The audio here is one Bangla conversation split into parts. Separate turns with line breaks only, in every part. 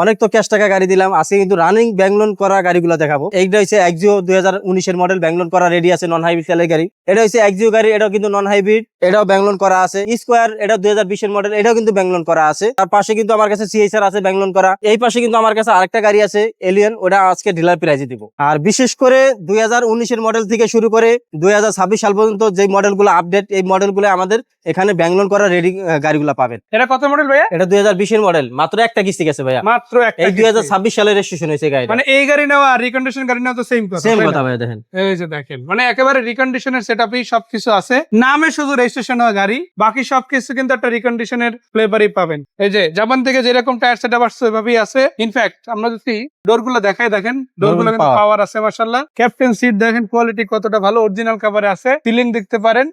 অনেক তো ক্যাশ টাকা গাড়ি দিলাম, আজকে কিন্তু রানিং ব্যাংক লোন করা গাড়িগুলো দেখাবো। এইটা হচ্ছে এক্সিও 2019 মডেল ব্যাংক লোন করা রেডি আছে, নন হাইব্রিড তেলের গাড়ি। এটা হচ্ছে এক্সিও গাড়ি, এটাও কিন্তু নন হাইব্রিড, এটাও ব্যাংক লোন করা আছে। স্কোয়ার এটা 2020 মডেল, এটাও কিন্তু ব্যাংক লোন করা আছে। তার পাশে কিন্তু আমার কাছে সিএসআর আছে ব্যাংক লোন করা। এই পাশে কিন্তু আমার কাছে আরেকটা গাড়ি আছে এলিয়ন, ওটা আজকে ডিলার প্রাইজে দিব। আর বিশেষ করে 2019 মডেল থেকে শুরু করে 2026 সাল পর্যন্ত যে মডেলগুলো আপডেট, এই মডেলগুলো আমাদের এখানে ব্যাংক লোন করা রেডি গাড়িগুলো পাবেন।
এটা কত মডেল ভাইয়া?
এটা 2020 মডেল, মাত্র একটা কিস্তি গেছে ভাইয়া,
মাত্র একটা।
এই 2026 সালে রেজিস্ট্রেশন হয়েছে গাড়ি।
মানে এই গাড়ি নেওয়া আর রিকন্ডিশন গাড়ি নেওয়া তো সেম কথা।
সেম কথা ভাইয়া, দেখেন
এই যে দেখেন, মানে একেবারে রিকন্ডিশনের সেটআপই সবকিছু আছে, নামে শুধু রেজিস্ট্রেশন হওয়া গাড়ি, বাকি সবকিছু কিন্তু একটা রিকন্ডিশনের ফ্লেভারই পাবেন। এই যে জাপান থেকে যেরকম টায়ার সেটআপ আসছে ওইভাবেই আছে। ইনফ্যাক্ট আমরা যদি ডোরগুলো দেখাই, দেখেন ডোরগুলো কিন্তু পাওয়ার আছে মাশাআল্লাহ। ক্যাপ্টেন সিট দেখেন কোয়ালিটি কতটা ভালো, অরিজিনাল কভারে আছে। সিলিং দেখতে পারেন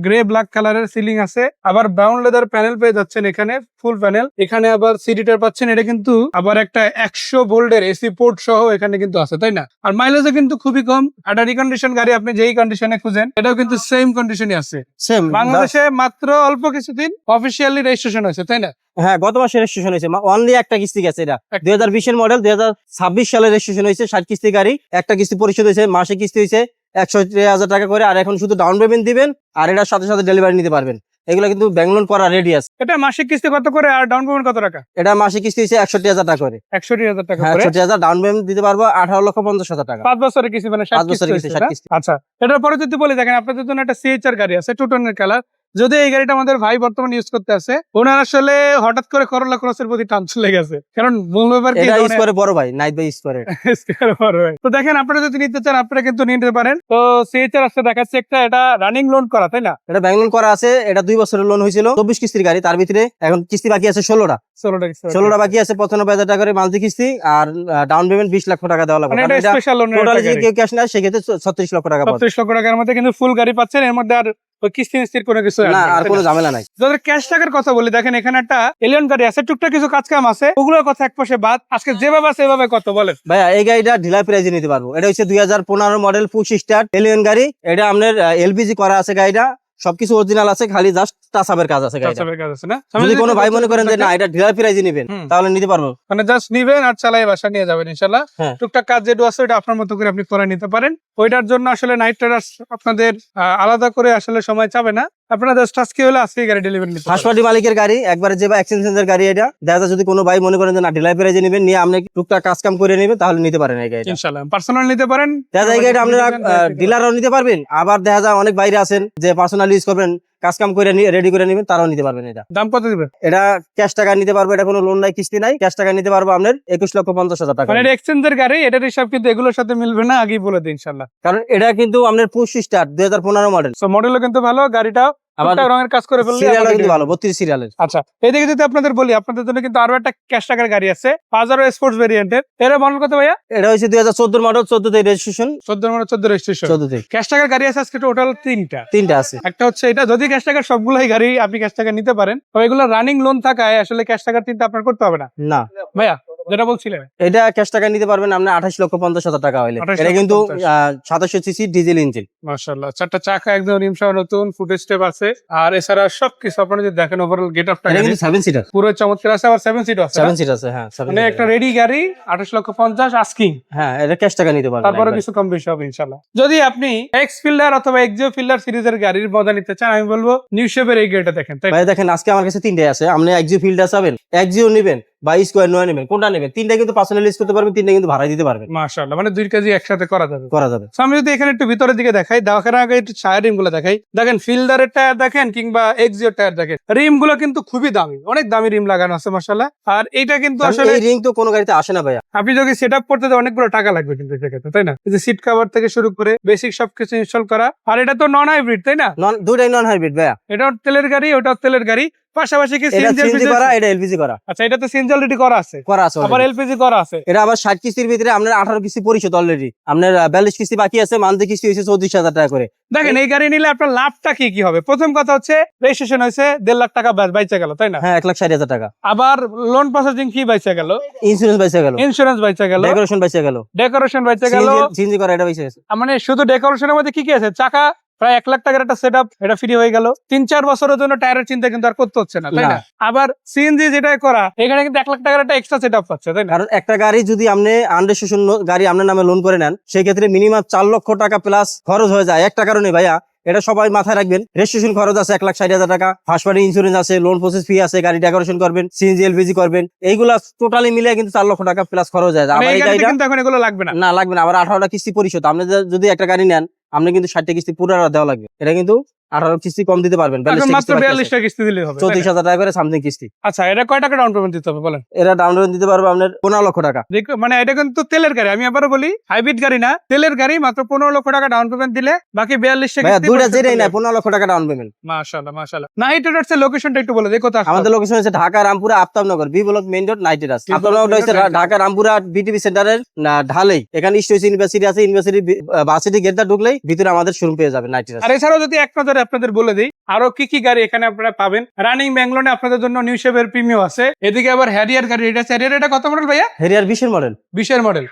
গ্রে ব্ল্যাক কালারের সিলিং আছে, আবার ব্রাউন লেদার প্যানেল পেয়ে যাচ্ছেন এখানে, ফুল প্যানেল। এখানে আবার সিডিটার পাচ্ছেন, এটা কিন্তু আবার একটা 100 ভোল্টের এসি পোর্ট সহ এখানে কিন্তু আছে, তাই না? আর মাইলেজও কিন্তু খুবই কম। একটা রিকন্ডিশন গাড়ি আপনি যেই কন্ডিশনে খুঁজেন এটাও কিন্তু সেম কন্ডিশনই আছে।
সেম
বাংলাদেশে মাত্র অল্প কিছুদিন অফিসিয়ালি রেজিস্ট্রেশন হয়েছে, তাই না?
হ্যাঁ, গত মাসে রেজিস্ট্রেশন হয়েছে, অনলি একটা কিস্তি গেছে। এটা 2020 মডেল, 2026 সালে রেজিস্ট্রেশন হয়েছে, 60 কিস্তি গাড়ি। একটা কিস্তি পরিশোধ হয়েছে, মাসে কিস্তি হয়েছে 160,000 টাকা করে। আর এখন শুধু ডাউন পেমেন্ট দিবেন আর এটার সাথে সাথে ডেলিভারি নিতে পারবেন। এগুলো কিন্তু ব্যাংক লোন করা রেডি আছে।
এটা মাসিক কিস্তি কত করে আর ডাউন পেমেন্ট কত টাকা?
এটা মাসে কিস্তি হয়েছে 61,000 টাকা করে।
61,000 টাকা করে
61,000 ডাউন পেমেন্ট দিতে পারবো, 18,50,000 টাকা।
5 বছরের কিস্তি, মানে
5 বছরের কিস্তি, 60 কিস্তি।
আচ্ছা, এটার পরে যদি বলি, দেখেন আপনাদের জন্য একটা সিএইচআর গাড়ি আছে, টু টোনের কালার। যদি এই গাড়িটা আমাদের ভাই বর্তমানে ইউজ করতে আছে, ওনার আসলে হঠাৎ করে করোলা ক্রসের প্রতি টান চলে গেছে, কারণ মূল ব্যাপার কি,
এটা ইউজ করে বড় ভাই, নাইট ভাই ইউজ করে।
তো দেখেন আপনারা যদি নিতে চান আপনারা কিন্তু নিতে পারেন। তো সিএইচআর আসতে দেখাচ্ছে একটা, এটা রানিং লোন করা, তাই না?
এটা ব্যাংক লোন করা আছে, এটা 2 বছরের লোন হয়েছিল, 24 কিস্তির গাড়ি। তার ভিতরে এখন কিস্তি বাকি আছে 16টা বাকি আছে, 95,000 টাকা করে মান্থলি কিস্তি। আর ডাউন পেমেন্ট 20 লাখ টাকা দেওয়া লাগবে। টোটালি যদি কেউ ক্যাশ নেয় সেক্ষেত্রে 36 লক্ষ টাকা পাবে।
36 লক্ষ টাকার মধ্যে কিন্তু ফুল গাড়ি পাচ্ছেন, এর মধ্যে আর ওই কিস্তি মিস্তির কোনো কিছু
না, আর কোনো ঝামেলা নাই।
যাদের ক্যাশ টাকার কথা বলি, দেখেন এখানে একটা এলিয়ন গাড়ি আছে, টুকটাক কিছু কাজ কাম আছে, ওগুলোর কথা এক পাশে বাদ। আজকে যেভাবে আছে এভাবে কত বলেন
ভাইয়া? এই গাড়িটা ডিলার প্রাইজে নিতে পারবো। এটা হচ্ছে 2015 মডেল পুশ স্টার্ট এলিয়ন গাড়ি। এটা আপনার এলপিজি করা আছে গাড়িটা, সবকিছু অরিজিনাল আছে, খালি জাস্ট টাচআপের কাজ আছে গাড়িটা। যদি কোনো ভাই মনে করেন যে না এটা ডিলার প্রাইজে নেবেন, তাহলে নিতে পারবো।
মানে জাস্ট নিবেন আর চালাই বাসা নিয়ে যাবেন ইনশাআল্লাহ। টুকটাক কাজ যেটা আছে ওটা আপনার মতো করে আপনি করে নিতে পারেন। ওইটার জন্য আসলে নাইট রাইডার্স আপনাদের আলাদা করে আসলে সময় চাবে না, আপনারা জাস্ট আজকে হলে আজকে গাড়ি ডেলিভারি নিতে পারেন।
হাসপাটি মালিকের গাড়ি, একবারে যে এক্সচেঞ্জের গাড়ি। এটা দেখা যায় যদি কোনো ভাই মনে করেন যে না ডিলার প্রাইজে নেবেন, নিয়ে আপনি টুকটাক কাজ কাম করে নেবেন, তাহলে নিতে পারেন এই গাড়িটা
ইনশাআল্লাহ। পার্সোনাল নিতে পারেন,
দেখা যায় এই গাড়িটা আপনারা ডিলারও নিতে পারবেন। আবার দেখা যায় অনেক বাইরে আছেন যে পার্সোনাল ইউজ করবেন, কাজ কাম করে রেডি করে নেবেন, তারাও নিতে পারবেন। এটা
দাম কত দিবেন?
এটা ক্যাশ টাকা নিতে পারবো, এটা কোনো লোন নাই, কিস্তি নাই, ক্যাশ টাকা নিতে পারবো আপনার 21,50,000 টাকা।
মানে এটা এক্সচেঞ্জের গাড়ি, এটার হিসাব কিন্তু এগুলোর সাথে মিলবে না, আগেই বলে দিই ইনশাআল্লাহ।
কারণ এটা কিন্তু আপনার পুশ স্টার্ট 2015 মডেল,
সো মডেলও কিন্তু ভালো, গাড়িটা রঙের কাজ করে ফেললে
সিরিয়ালও কিন্তু ভালো, 32 সিরিয়ালের।
আচ্ছা, এদিকে যদি আপনাদের বলি, আপনাদের জন্য কিন্তু আরো একটা ক্যাশ টাকার গাড়ি আছে, পাজারো স্পোর্টস ভেরিয়েন্টের। এর মডেল কত ভাইয়া?
এটা হচ্ছে 2014 মডেল, 14 তে রেজিস্ট্রেশন।
14 মডেল, 14 রেজিস্ট্রেশন,
14 তে
ক্যাশ টাকার গাড়ি আছে আজকে টোটাল তিনটা
আছে।
একটা হচ্ছে এটা, যদি ক্যাশ টাকার সবগুলাই গাড়ি আপনি ক্যাশ টাকা নিতে পারেন, তবে এগুলো রানিং লোন থাকায় আসলে ক্যাশ টাকার চিন্তা আপনার করতে হবে না।
না
ভাইয়া যেটা বলছিলেন,
এটা ক্যাশ টাকা নিতে পারবেন আপনি 28,50,000 টাকা হইলে। এটা কিন্তু 2700 সিসি ডিজেল ইঞ্জিন।
মাশাআল্লাহ, চারটা চাকা একদম রিমসহ নতুন, ফুট স্টেপ আছে। আর এছাড়া সবকিছু আপনারা যদি দেখেন ওভারঅল গেট আপটা
এটা কিন্তু 7 সিটার,
পুরো চমৎকার আছে। আবার 7 সিট আছে,
7 সিট আছে। হ্যাঁ,
মানে একটা রেডি গাড়ি 28,50,000 আস্কিং।
হ্যাঁ, এটা ক্যাশ টাকা নিতে পারবেন,
তারপরে কিছু কম বেশি হবে ইনশাআল্লাহ। যদি আপনি এক্স ফিল্ডার অথবা এক্সিও ফিল্ডার সিরিজের গাড়ির মজা নিতে চান, আমি বলবো নিউ শেপের এই গাড়িটা দেখেন।
ভাই দেখেন আজকে আমার কাছে 3টাই আছে। আপনি এক্সিও ফিল্ডার চাবেন, এক্সিও নেবেন বা স্কয়ার নয় নেবেন, কোনটা নেবেন? 3টা কিন্তু পার্সোনাল ইউজ করতে পারবেন, 3টা কিন্তু ভাড়া দিতে পারবেন।
মাশাআল্লাহ, মানে 2 কেজি একসাথে করা যাবে।
So,
আমি যদি এখানে একটু ভিতরের দিকে দেখাই, দেখার আগে একটু ছায়া রিম গুলো দেখাই। দেখেন ফিল্ডারের টায়ার দেখেন কিংবা এক্সিও টায়ার দেখেন, রিম গুলো কিন্তু খুবই দামি, অনেক দামি রিম লাগানো আছে মাশাআল্লাহ। আর এইটা কিন্তু আসলে
এই রিং তো কোনো গাড়িতে আসে না ভাইয়া।
আপনি যদি সেটআপ করতে অনেকগুলো টাকা লাগবে কিন্তু সেক্ষেত্রে, তাই না? এই যে সিট কভার থেকে শুরু করে বেসিক সবকিছু ইনস্টল করা। আর এটা তো নন হাইব্রিড, তাই না?
দুটাই নন হাইব্রিড ভাইয়া।
এটাও তেলের গাড়ি, ওটাও তেলের গাড়ি, পাশাপাশি কি
সিএনজি করা, এটা এলপিজি করা।
আচ্ছা, এটা তো সিএনজি অলরেডি করা আছে, আবার এলপিজি করা আছে।
এটা আবার 60 কিস্তির ভিতরে আপনার 18 কিস্তি পরিশোধ অলরেডি, আপনার 42 কিস্তি বাকি আছে, মান্থলি কিস্তি হয়েছে 34,000 টাকা করে।
দেখেন এই গাড়ি নিলে আপনার লাভটা কি হবে? প্রথম কথা হচ্ছে রেজিস্ট্রেশন হয়েছে 1.5 লাখ টাকা বাইচে গেল, তাই না?
হ্যাঁ, 1,60,000 টাকা।
আবার লোন প্রসেসিং ফি বাইচে গেল,
ইন্স্যুরেন্স বাইচে গেল,
ডেকোরেশন বাইচে গেল,
সিএনজি করা এটা বাইচে গেছে।
মানে শুধু ডেকোরেশনের মধ্যে কি আছে? চাকা প্রায় 1 লাখ টাকার একটা সেট আপ, এটা ফ্রি হয়ে গেল। 3-4 বছরের জন্য টায়ারের চিন্তা কিন্তু আর করতে হচ্ছে না, তাই না?
না।
আবার সিএনজি যেটাই করা, এখানে কিন্তু 1 লাখ টাকার একটা এক্সট্রা সেট আপ পাচ্ছে, তাই না?
কারণ একটা গাড়ি যদি আপনি আনরেজিস্ট্রেশন গাড়ি আপনার নামে লোন করে নেন, সেই ক্ষেত্রে মিনিমাম 4 লক্ষ টাকা প্লাস খরচ হয়ে যায়। একটা কারণে ভাইয়া, এটা সবাই মাথায় রাখবেন, রেজিস্ট্রেশন খরচ আছে 1,60,000 টাকা, ফার্স্ট পার্টি ইন্স্যুরেন্স আছে, লোন প্রসেস ফি আছে, গাড়ি ডেকোরেশন করবেন, সিএনজি এলপিজি করবেন, এইগুলা টোটালি মিলে কিন্তু 4 লক্ষ টাকা প্লাস খরচ হয়ে যায়।
মানে
আবার
এই
এই
গাড়িতে
গাড়িটা
কিন্তু এখন এগুলো লাগবে না।
না লাগবে না, আবার 18টা কিস্তি পরিশোধ। আপনি যদি একটা গাড়ি নেন, আপনি কিন্তু 60টা কিস্তি পুরো দেওয়া লাগবে। এটা কিন্তু 18 কিস্তি কম দিতে পারবেন,
এখন মাত্র 42 টাকা কিস্তি দিলেই হবে, তাই না?
34,000 টাকা করে সামথিং কিস্তি।
আচ্ছা, এটা কয় টাকা ডাউন পেমেন্ট দিতে হবে বলেন?
এটা ডাউন পেমেন্ট দিতে পারবে আপনার 15 লক্ষ টাকা।
দেখো, মানে এটা কিন্তু তেলের গাড়ি, আমি আবারও বলি হাইব্রিড গাড়ি না, তেলের গাড়ি। মাত্র 15 লক্ষ টাকা ডাউন পেমেন্ট দিলে বাকি 42 টাকা
ভাইয়া
কিস্তি
দুইটা
পরিশোধ
যেটাই
করলে
না
হবে।
15 লক্ষ টাকা ডাউন পেমেন্ট।
মাশাআল্লাহ, মাশাআল্লাহ। নাইট রাইডার্স এর লোকেশনটা একটু বলে দিই, কোথায় আসতে
আমাদের
হবে?
লোকেশন হচ্ছে Dhaka Rampura Aftabnagar, B block main road, night Riders.
B block
Aftabnagar
main
হচ্ছে
road,
ঢাকা রামপুরা বিটিভি সেন্টারের ঢালেই। এখানে ইস্ট ইউনিভার্সিটি আছে, ইউনিভার্সিটি ভার্সিটি গেটটা ঢুকলেই ভিতরে আমাদের শোরুম পেয়ে যাবেন নাইট রাইডার্স।
আর এছাড়াও যদি এক নজরে আপনাদের বলে দিই আরো কি কি গাড়ি এখানে আপনারা পাবেন। রানিং ব্যাঙ্গলোরে আপনাদের জন্য নিউ শেপের প্রিমিয়াম আছে। এদিকে আবার হ্যারিয়ার গাড়ি, এটা হ্যারিয়ার, এটা কত মডেল ভাইয়া?
Harrier 20 model.
20 মডেল,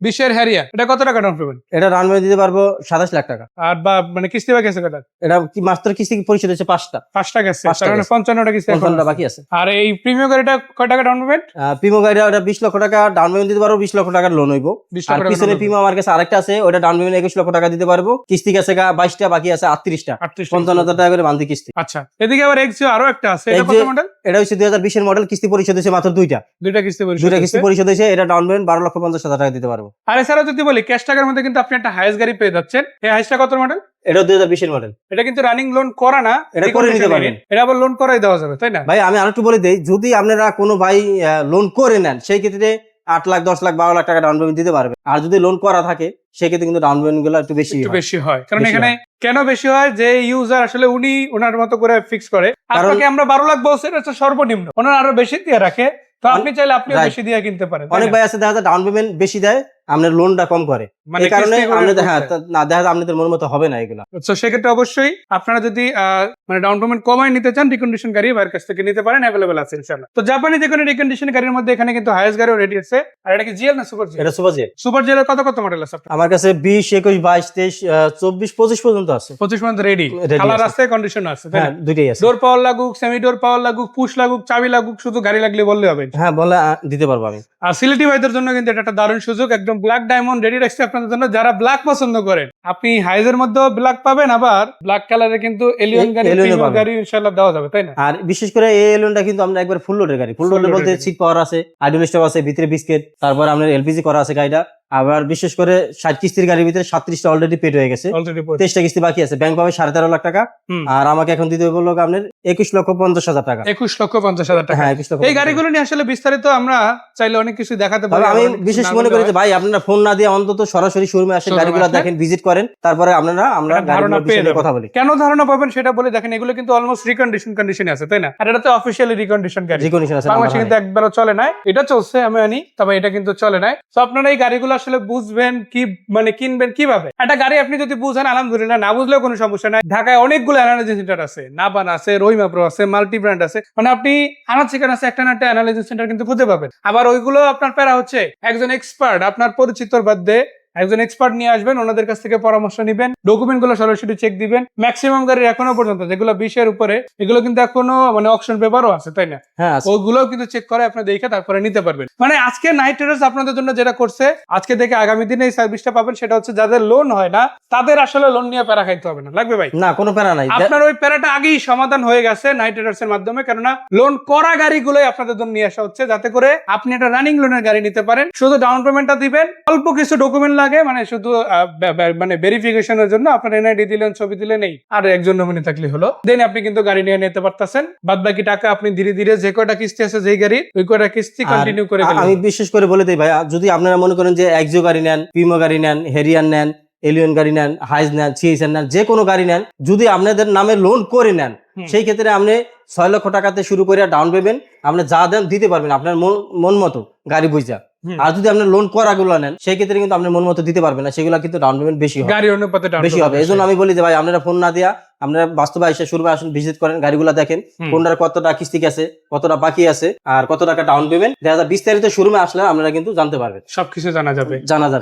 20 হ্যারিয়ার, এটা কত টাকা ডাউন পেমেন্ট?
এটা ডাউন পেমেন্ট দিতে পারবো 27 লাখ টাকা।
আর বা মানে কিস্তি বাকি আছে কটা?
এটা কি মাত্র কিস্তি পরিশোধ হচ্ছে 5টা।
5 টাকা আছে,
5
তার মানে
টাকা
55 কিস্তি এখন
55টা
আছে।
বাকি আছে।
আর এই প্রিমিয়াম গাড়িটা কয় টাকা ডাউন পেমেন্ট?
প্রিমো গাড়িটা ওটা 20 লক্ষ টাকা ডাউন পেমেন্ট দিতে পারবো, 20 লক্ষ টাকার লোন হইব।
20
আর
লক্ষ টাকা
পিছনে প্রিমো আমার কাছে আরেকটা আছে, ওটা ডাউন পেমেন্ট 21 লক্ষ টাকা দিতে পারবো। কিস্তি গেছে 22টা, বাকি আছে 38টা, 55,000 টাকা করে মান্থলি কিস্তি।
আচ্ছা, এদিকে আবার এক্সিও আরো একটা আছে, এটা কত
Exio-
মডেল?
এটা হচ্ছে 2020 এর মডেল, কিস্তি পরিশোধ হচ্ছে মাত্র দুইটা
দুইটা কিস্তি পরিশোধ
কিস্তি
হচ্ছে।
পরিশোধ হয়েছে। এটা ডাউন পেমেন্ট 12,50,000 টাকা দিতে পারবো।
আর এছাড়া যদি বলি ক্যাশ টাকার মধ্যে কিন্তু আপনি একটা হাইস গাড়ি পেয়ে যাচ্ছেন। এই হাইসটা কত মডেল?
এটা 2020 এর মডেল।
এটা কিন্তু রানিং লোন করা না,
এটা করে নিতে পারবেন।
এটা আবার লোন করাই দেওয়া যাবে, তাই না?
ভাই আমি আরেকটু বলে দেই, যদি আপনারা কোনো ভাই লোন করে নেন, সেই ক্ষেত্রে 8 লাখ, 10 লাখ, 12 লাখ টাকা ডাউন পেমেন্ট দিতে পারবে। আর যদি লোন করা থাকে, সেই ক্ষেত্রে কিন্তু ডাউন পেমেন্ট গুলো একটু বেশি
একটু
হয়।
বেশি হয়, কারণ
বেশি
এখানে কেন বেশি হয়, যে ইউজার আসলে উনি ওনার মতো করে ফিক্স করে। আপনাকে আমরা 12 লাখ বলছি, এটা হচ্ছে সর্বনিম্ন, ওনারা আরো বেশি দিয়ে রাখে। তো আপনি চাইলে আপনিও
Right.
বেশি দিয়ে কিনতে পারেন, তাই
অনেক
না?
ভাই আছে দেখা যায় ডাউন পেমেন্ট বেশি দেয়, আপনার লোনটা কম করে।
মানে
এই কারণে
কিস্তি করে
আপনাদের
করতে।
না দেখা যায় আপনাদের মন মতো হবে না এগুলো।
তো সেক্ষেত্রে অবশ্যই আপনারা যদি মানে ডাউন পেমেন্ট কমাই নিতে চান, রিকন্ডিশন গাড়ি ভাইয়ের কাছ থেকে নিতে পারেন, অ্যাভেলেবল আছে ইনশাআল্লাহ। তো জাপানি যে কোনো রিকন্ডিশন গাড়ির মধ্যে এখানে কিন্তু হাইয়েস্ট গাড়িও রেডি আছে। আর এটা কি জিএল না সুপার জিএল?
এটা সুপার জেট।
সুপার জিএল এর কত কত মডেল আছে আপনার?
আমার কাছে 20, 21, 22, 23, 24, 25 পর্যন্ত আছে।
25 পর্যন্ত রেডি,
Ready
কালার
আছে।
আছে, কন্ডিশন আছে, তাই না?
হ্যাঁ, দুইটাই আছে।
ডোর পাওয়ার লাগুক, সেমি ডোর পাওয়ার লাগুক, পুশ লাগুক, চাবি লাগুক, শুধু গাড়ি লাগলে বললে হবে।
হ্যাঁ, বলে দিতে পারবো আমি।
আর সিলেটি ভাইদের জন্য কিন্তু এটা একটা দারুণ সুযোগ, একদম ব্ল্যাক ডায়মন্ড রেডি রাখছি আপনাদের জন্য। যারা ব্ল্যাক পছন্দ করেন, আপনি হাইজের মধ্যেও ব্ল্যাক পাবেন, আবার ব্ল্যাক কালারে কিন্তু এলিয়ন গাড়ি,
Alien ও
প্রিমিয়াম
পাবেন।
গাড়ি ইনশাআল্লাহ দেওয়া যাবে, তাই না?
আর বিশেষ করে এই এলনটা কিন্তু আমরা একবার ফুল লোডের গাড়ি। ফুল
Full
লোডের
loaded
বলতে
গাড়ি।
সিট পাওয়ার আছে, আইডল স্টপ আছে, ভিতরে বিস্কিট, তারপর আপনার এলপিজি করা আছে গাড়িটা। আবার বিশেষ করে 60 কিস্তির গাড়ির ভিতরে 37টা অলরেডি পেড হয়ে গেছে,
অলরেডি
23টা কিস্তি বাকি আছে। ব্যাংক পাবে 13.5 লাখ টাকা।
হুম।
আর আমাকে এখন দিতে হবে লোক আপনার 21,50,000 টাকা।
21,50,000 টাকা।
হ্যাঁ, 21 লক্ষ
এই গাড়িগুলো নিয়ে আসলে বিস্তারিত আমরা চাইলে অনেক কিছু দেখাতে পারি।
তবে আমি
আবার অনেক কিছু
বিশেষ
না
মনে
বললেও
করি যে
হয়।
ভাই আপনারা ফোন না দিয়ে অন্তত সরাসরি শোরুমে আসেন,
Showroom
গাড়িগুলো
আসলে
দেখেন, ভিজিট করেন, তারপরে আমরা
একটা ধারণা
গাড়িগুলোর
পেয়ে
বিষয়ে
যাবেন।
কথা বলি।
কেন ধারণা পাবেন সেটা বলে দেখেন, এগুলো কিন্তু অলমোস্ট রিকন্ডিশনে আছে, তাই না? আর এটা তো অফিসিয়ালি রিকন্ডিশন গাড়ি,
রিকন্ডিশন আছে,
বাংলাদেশে
নাম্বার
কিন্তু একবারও চলে নাই। এটা চলছে আমি আনি, তবে এটা কিন্তু চলে নাই। তো আপনারা এই গাড়িগুলো আসলে বুঝবেন কি, মানে কিনবেন কিভাবে। একটা গাড়ি আপনি যদি বুঝেন আলহামদুলিল্লাহ, না বুঝলেও কোনো সমস্যা নাই। ঢাকায় অনেকগুলো অ্যানালাইজিস সেন্টার আছে, নাবান আছে, রহিমা প্রো আছে, মাল্টি ব্র্যান্ড আছে। মানে আপনি আনাচে কানাচে একটা না একটা অ্যানালাইজিস সেন্টার কিন্তু খুঁজে পাবেন। আবার ওইগুলো আপনার প্যারা হচ্ছে একজন এক্সপার্ট, আপনার পরিচিতর বাদে একজন এক্সপার্ট নিয়ে আসবেন, ওনাদের কাছ থেকে পরামর্শ নিবেন, ডকুমেন্ট গুলো সরাসরি চেক দিবেন। ম্যাক্সিমাম গাড়ির এখনো পর্যন্ত যেগুলো 20-এর উপরে, এগুলো কিন্তু এখনো মানে অকশন পেপারও আছে, তাই না?
হ্যাঁ আছে।
ওগুলো কিন্তু চেক করে আপনি দেখে তারপরে নিতে পারবেন। মানে আজকে নাইট রাইডার্স আপনাদের জন্য যেটা করছে, আজকে থেকে আগামী দিনে এই সার্ভিসটা পাবেন, সেটা হচ্ছে যাদের লোন হয় না, তাদের আসলে লোন নিয়ে প্যারা খাইতে হবে না। লাগবে ভাই?
না, কোনো প্যারা নাই।
আপনার ওই প্যারাটা আগেই সমাধান হয়ে গেছে নাইট রাইডার্স এর মাধ্যমে, কেননা লোন করা গাড়িগুলোই আপনাদের জন্য নিয়ে আসা হচ্ছে, যাতে করে আপনি একটা রানিং লোনের গাড়ি নিতে পারেন। শুধু ডাউন পেমেন্টটা দিবেন, অল্প কিছু ডকুমেন্ট লাগে, মানে শুধু মানে ভেরিফিকেশনের জন্য আপনার এনআইডি দিলেন, ছবি দিলেন, নেই আর একজন নমিনি থাকলে হলো, দেন আপনি কিন্তু গাড়ি নিয়ে নিতে পারতেছেন। বাদ বাকি টাকা আপনি ধীরে ধীরে যে কয়টা কিস্তি আছে যেই গাড়ি, ওই কয়টা কিস্তি কন্টিনিউ করে গেলেন।
আমি বিশেষ করে বলে দিই ভাই, যদি আপনারা মনে করেন যে এক্সিও গাড়ি নেন, প্রিমো গাড়ি নেন, হেরিয়ার নেন, এলিয়ন গাড়ি নেন, হাইজ নেন, সিএসআর নেন, যে কোনো গাড়ি নেন, যদি আপনাদের নামে লোন করে নেন, সেই ক্ষেত্রে আপনি 6 লক্ষ টাকাতে শুরু করে ডাউন পেমেন্ট আপনি যা দেন দিতে পারবেন আপনার মন মতো গাড়ি বুঝা। আর যদি আপনি লোন করা গুলো নেন, সেই ক্ষেত্রে কিন্তু আপনার মন মতো দিতে পারবেন না, সেগুলো কিন্তু ডাউন পেমেন্ট বেশি হবে,
গাড়ি অনুপাতে down
বেশি
payment
হবে। এই জন্য আমি বলি যে ভাই আপনারা ফোন না দিয়া আপনারা বাস্তবে এসে শোরুমে আসুন, ভিজিট করেন, গাড়িগুলো দেখেন কোনটার কতটা কিস্তি আছে, কতটা বাকি আছে, আর কত টাকা ডাউন পেমেন্ট, দেখা যায় বিস্তারিত শোরুমে আসলে আপনারা কিন্তু জানতে পারবেন,
সবকিছু জানা যাবে।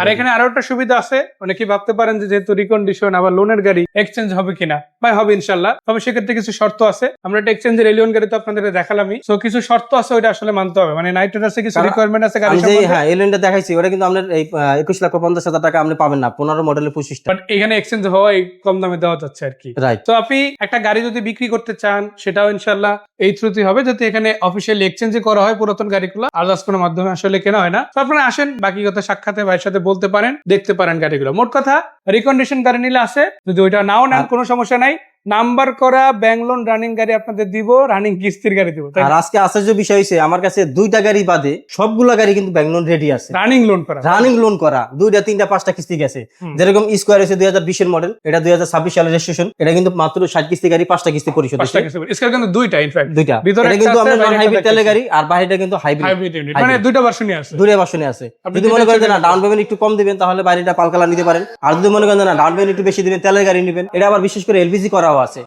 আর
এখানে আরো একটা সুবিধা আছে, অনেকে ভাবতে পারেন যে যেহেতু রিকন্ডিশন আবার লোনের গাড়ি এক্সচেঞ্জ হবে কিনা, ভাই হবে ইনশাল্লাহ, তবে সেক্ষেত্রে কিছু শর্ত আছে। আমরা একটা এক্সচেঞ্জের এলিয়ন গাড়ি তো আপনাদের দেখালামই, তো কিছু শর্ত আছে, ওইটা আসলে মানতে হবে। মানে নাইট রাইডার্সে কিছু রিকোয়ারমেন্ট আছে গাড়ি সম্বন্ধে।
হ্যাঁ, এলিয়নটা দেখাইছি, ওটা কিন্তু আপনার এই 21,50,000 টাকা আপনি পাবেন না, 15 মডেলের 25টা,
বাট এখানে এক্সচেঞ্জ হওয়াই কম দামে দেওয়া যাচ্ছে আর কি।
রাইট।
তো আপনি একটা গাড়ি যদি বিক্রি করতে চান, সেটাও ইনশাল্লাহ এই থ্রুতেই হবে, যাতে এখানে অফিসিয়ালি এক্সচেঞ্জ করা হয় পুরাতন গাড়িগুলো, আদার্স কোনো মাধ্যমে আসলে কেনা হয় না। তো আপনারা আসেন, বাকি কথা সাক্ষাতে ভাইয়ের সাথে বলতে পারেন, দেখতে পারেন গাড়িগুলো। মোট কথা রিকন্ডিশন গাড়ি নিলে আছে, যদি ওইটা নাও নেন কোনো সমস্যা নাই, নাম্বার করা ব্যাংক লোন রানিং গাড়ি আপনাদের দিব, রানিং কিস্তির গাড়ি দিব।
আর আজকে আশ্চর্য বিষয় হইছে, আমার কাছে 2টা গাড়ি বাদে সবগুলা গাড়ি কিন্তু ব্যাংক লোন রেডি আছে,
রানিং লোন করা,
রানিং লোন করা, 2টা 3টা 5টা কিস্তি গেছে। যেরকম স্কোয়ার হয়েছে 2020 এর মডেল, এটা 2026 সালের রেজিস্ট্রেশন, এটা কিন্তু মাত্র 60 কিস্তি গাড়ি, 5টা কিস্তি পরিশোধ হয়েছে।
স্কয়ার কিন্তু দুইটা, ইনফ্যাক্ট
দুইটা,
ভিতরে
এটা কিন্তু আমরা নন হাইব্রিড তেলের গাড়ি, আর বাইরেটা কিন্তু
হাইব্রিড ইউনিট, মানে দুইটা ভার্সনই আছে,
দুইটা ভার্সনে আছে। যদি মনে করেন না ডাউন পেমেন্ট একটু কম দিবেন, তাহলে বাইরেটা পালকালা নিতে পারেন। আর যদি মনে করেন না ডাউন পেমেন্ট একটু বেশি দিবেন, তেলের গাড়ি নেবেন। এটা আবার বিশেষ করে এলপিজি করাও আছে।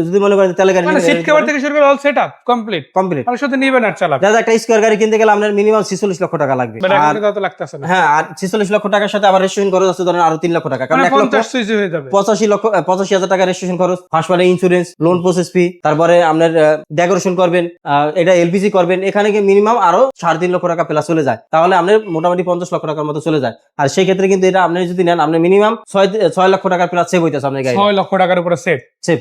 যদি মনে করেন তেলের গাড়ি
মানে সিট কভার থেকে শুরু করে অল সেটআপ কমপ্লিট, আর শুধু নিবেন আর চালাবেন।
দাদা একটা স্কয়ার গাড়ি কিনতে গেলে আপনার মিনিমাম 46 লক্ষ টাকা লাগবে,
আর কত লাগতেছে না?
হ্যাঁ, আর 46 লক্ষ টাকার সাথে আবার রেজিস্ট্রেশন খরচ আছে ধরেন আরো 3 লক্ষ টাকা, কারণ 85,000 টাকা রেজিস্ট্রেশন খরচ, হাসপাতালে ইন্স্যুরেন্স, লোন প্রসেস ফি, তারপরে আপনার ডেকোরেশন করবেন, এটা এলপিজি করবেন, এখানে গিয়ে মিনিমাম আরো 3.5 লক্ষ টাকা প্লাস চলে যায়, তাহলে আপনার মোটামুটি 50 লক্ষ টাকার মতো চলে যায়। আর সেই ক্ষেত্রে কিন্তু এটা আপনি যদি নেন, আপনি মিনিমাম 6 লক্ষ টাকার প্লাস সেভ হইতেছে আপনার গাড়ি,
6 লক্ষ টাকার উপরে সেভ।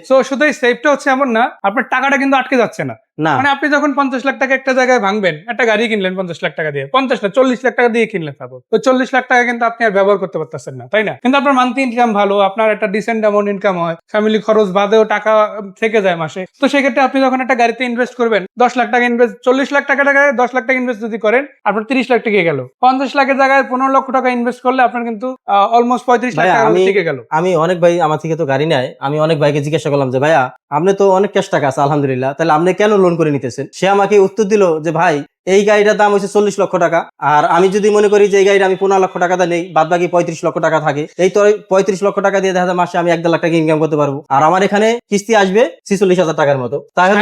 সো শুধু এই সেভটা হচ্ছে এমন না, আপনার টাকাটা কিন্তু আটকে যাচ্ছে না। মানে আপনি যখন 50 লাখ টাকা একটা জায়গায় ভাঙবেন, একটা গাড়ি কিনলেন 50 লাখ টাকা দিয়ে, 50 না 40 লাখ টাকা দিয়ে কিনলেন, তারপর তো 40 লাখ টাকা কিন্তু আপনি আর ব্যবহার করতে পারতেছেন না, তাই না? কিন্তু আপনার মান্থলি ইনকাম ভালো, আপনার একটা ডিসেন্ট অ্যামাউন্ট ইনকাম হয়, ফ্যামিলি খরচ বাদেও টাকা থেকে যায় মাসে। তো সেক্ষেত্রে আপনি যখন একটা গাড়িতে ইনভেস্ট করবেন, 10 লাখ টাকা ইনভেস্ট, 40 লাখ টাকা 10 লাখ টাকা ইনভেস্ট যদি করেন, আপনার 30 লাখ টাকা গেল। 50 লাখের জায়গায় 15 লক্ষ টাকা ইনভেস্ট করলে আপনার কিন্তু অলমোস্ট 35 লাখ টাকা থেকে গেল।
আমি অনেক ভাই আমার থেকে তো গাড়ি নেয়, আমি অনেক ভাইকে জিজ্ঞাসা করলাম যে ভাইয়া আপনি তো অনেক ক্যাশ টাকা আছে আলহামদুলিল্লাহ, তাহলে আপনি কেন লোন করে নিতেছেন? সে আমাকে উত্তর দিল যে ভাই এই গাড়িটার দাম হচ্ছে 40 লক্ষ টাকা, আর আমি যদি মনে করি যে এই গাড়িটা আমি 15 লক্ষ টাকা নেই, বাদ বাকি 35 লক্ষ টাকা থাকে, এই তো 35 লক্ষ টাকা দিয়ে দেখা যায় মাসে আমি 1.5 লাখ টাকা ইনকাম করতে পারবো, আর আমার এখানে কিস্তি আসবে 46,000 টাকার মতো। তাহলে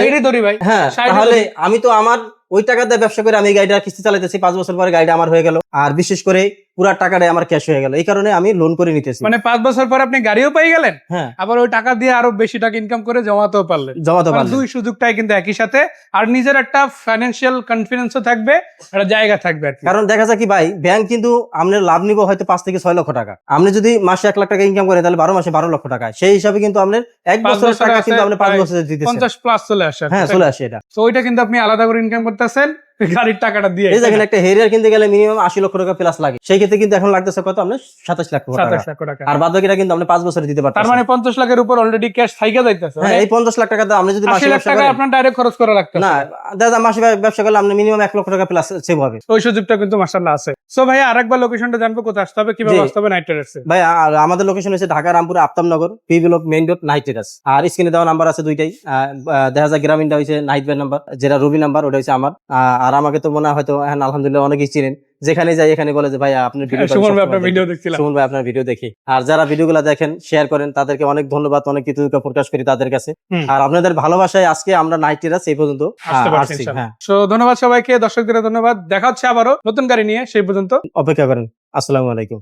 হ্যাঁ, তাহলে আমি তো আমার ওই টাকা দিয়ে ব্যবসা করে আমি এই গাড়িটা কিস্তি চালাইতেছি, 5 বছর পরে গাড়িটা আমার হয়ে গেল, আর বিশেষ করে পুরা টাকাটাই আমার ক্যাশ হয়ে গেল। এই কারণে আমি লোন করে নিতেছি।
মানে 5 বছর পর আপনি গাড়িও পেয়ে গেলেন, হ্যাঁ, আবার ওই টাকা দিয়ে আরো বেশি টাকা ইনকাম করে জমাতেও পারলেন। দুই সুযোগটাই কিন্তু একই সাথে, আর নিজের একটা ফাইন্যান্সিয়াল কনফিডেন্সও থাকবে, একটা জায়গা থাকবে।
কারণ দেখা যায় কি ভাই, ব্যাংক কিন্তু আপনার লাভ নিব হয়তো 5 থেকে 6 লক্ষ টাকা, আপনি যদি মাসে 1 লাখ টাকা ইনকাম করেন, তাহলে 12 মাসে 12 লক্ষ টাকা, সেই হিসাবে কিন্তু আপনার 1 বছরের টাকা কিন্তু আপনি 5 বছরে দিতেছেন,
50 প্লাস চলে আসে।
হ্যাঁ, চলে আসে এটা।
তো ওইটা কিন্তু আপনি আলাদা করে ইনকাম করতেছেন গাড়ির টাকাটা দিয়ে।
এই দেখেন একটা হেরিয়ার কিনতে গেলে মিনিমাম 80 লক্ষ টাকা প্লাস লাগে, সেই ক্ষেত্রে কিন্তু এখন লাগতেছে কত আপনার 27 লাখ টাকা, আর বাদ বাকিটা কিন্তু আপনি 5 বছরে দিতে পারতেন।
তার মানে 50 লাখের উপর অলরেডি ক্যাশ থাইকা যাইতেছে।
হ্যাঁ, এই 50 লাখ টাকা আপনি যদি মাসে ব্যবসা করেন,
আপনার ডাইরেক্ট খরচ করা লাগতেছে
না, দাদা মাসে ব্যবসা করলে আপনি মিনিমাম 1 লক্ষ টাকা প্লাস সেভ হবে।
ওই সুযোগটা কিন্তু মাশাআল্লাহ আছে। সো ভাই আরেকবার লোকেশনটা জানবো, কোথায় আসতে হবে, কিভাবে আসতে হবে নাইট রাইডার্সে?
ভাই আমাদের লোকেশন হচ্ছে Dhaka Rampur Aftabnagar, P block main road, night Riders. আর স্ক্রিনে দেওয়া নাম্বার আছে দুইটাই, দেখা যায় গ্রামীণটা হচ্ছে নাইট ভাই নাম্বার, যেটা রবি নাম্বার, ওটা হচ্ছে আমার। আর আমাকে তো মনে হয় হয়তো আলহামদুলিল্লাহ অনেকেই চিনেন, যেখানে যাই এখানে বলে যে ভাই আপনার ভিডিও দেখছিলাম, সুমন ভাই আপনার ভিডিও দেখি। আর যারা ভিডিওগুলো দেখেন, শেয়ার করেন, তাদেরকে অনেক ধন্যবাদ, অনেক কৃতজ্ঞতা প্রকাশ করি তাদের কাছে। আর আপনাদের ভালোবাসায় আজকে আমরা নাইট রাইডার্স এই পর্যন্ত আসছি।
সো ধন্যবাদ সবাইকে, দর্শকদের ধন্যবাদ। দেখা হচ্ছে আবারও নতুন গাড়ি নিয়ে, সেই পর্যন্ত
অপেক্ষা করেন। আসসালামু আলাইকুম।